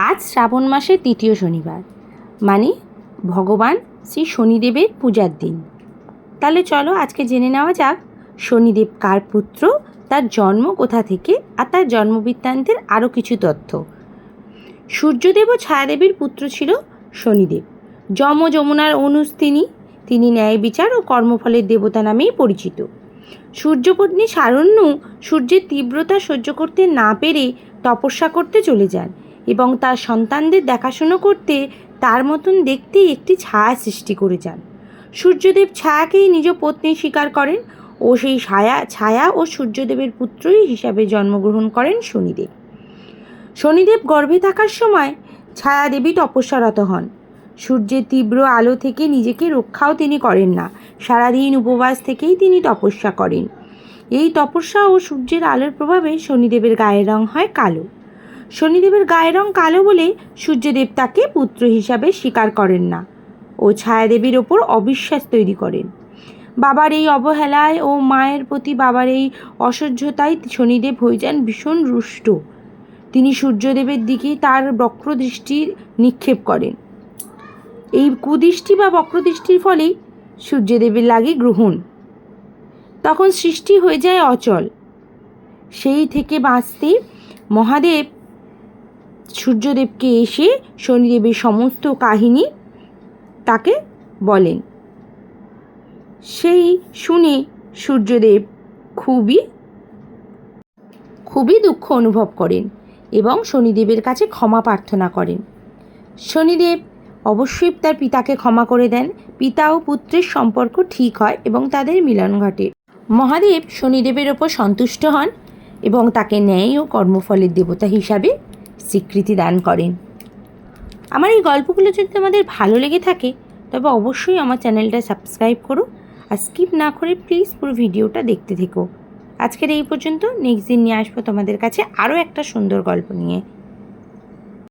আজ শ্রাবণ মাসের তৃতীয় শনিবার, মানে ভগবান শ্রী শনিদেবের পূজার দিন। তাহলে চলো আজকে জেনে নেওয়া যাক শনিদেব কার পুত্র, তার জন্ম কোথা থেকে, আর তার জন্মবৃত্তান্তের আরও কিছু তথ্য। সূর্যদেব ও ছায়াদেবীর পুত্র ছিল শনিদেব। যম যমুনার অনুজ তিনি ন্যায় বিচার ও কর্মফলের দেবতা নামেই পরিচিত। সূর্যপত্নী শারণ্যু সূর্যের তীব্রতা সহ্য করতে না পেরে তপস্যা করতে চলে যান এবং তার সন্তানদের দেখাশুনো করতে তার মতন দেখতে একটি ছায়া সৃষ্টি করে যান। সূর্যদেব ছায়াকেই নিজ পত্নী স্বীকার করেন ও সেই ছায়া ও সূর্যদেবের পুত্রই হিসাবে জন্মগ্রহণ করেন শনিদেব। শনিদেব গর্ভে থাকার সময় ছায়াদেবী তপস্যারত হন। সূর্যের তীব্র আলো থেকে নিজেকে রক্ষাও তিনি করেন না, সারাদিন উপবাস থেকেই তিনি তপস্যা করেন। এই তপস্যা ও সূর্যের আলোর প্রভাবে শনিদেবের গায়ের রং হয় কালো। শনিদেবের গায়ের রং কালো বলে সূর্যদেব তাকে পুত্র হিসাবে স্বীকার করেন না ও ছায়াদেবীর ওপর অবিশ্বাস তৈরি করেন। বাবার এই অবহেলায় ও মায়ের প্রতি বাবার এই অসহ্যতায় শনিদেব হয়ে যান ভীষণ রুষ্ট। তিনি সূর্যদেবের দিকে তার বক্রদৃষ্টি নিক্ষেপ করেন। এই কুদৃষ্টি বা বক্রদৃষ্টির ফলে সূর্যদেবের লাগে গ্রহণ। তখন সৃষ্টি হয়ে যায় অচল। সেই থেকে বাঁচতে মহাদেব সূর্যদেবকে এসে শনিদেবের সমস্ত কাহিনী তাকে বলেন। সেই শুনে সূর্যদেব খুবই দুঃখ অনুভব করেন এবং শনিদেবের কাছে ক্ষমা প্রার্থনা করেন। শনিদেব অবশ্যই তার পিতাকে ক্ষমা করে দেন। পিতা ও পুত্রের সম্পর্ক ঠিক হয় এবং তাদের মিলন ঘটে। মহাদেব শনিদেবের ওপর সন্তুষ্ট হন এবং তাকে ন্যায় ও কর্মফলের দেবতা হিসাবে স্বীকৃতি দান করেন। আমার এই গল্পগুলো যদি তোমাদের ভালো লেগে থাকে তবে অবশ্যই আমার চ্যানেলটা সাবস্ক্রাইব করো আর স্কিপ না করে প্লিজ পুরো ভিডিওটা দেখতে থেকো। আজকের এই পর্যন্ত। নেক্সট দিন নিয়ে আসবো তোমাদের কাছে আরও একটা সুন্দর গল্প নিয়ে।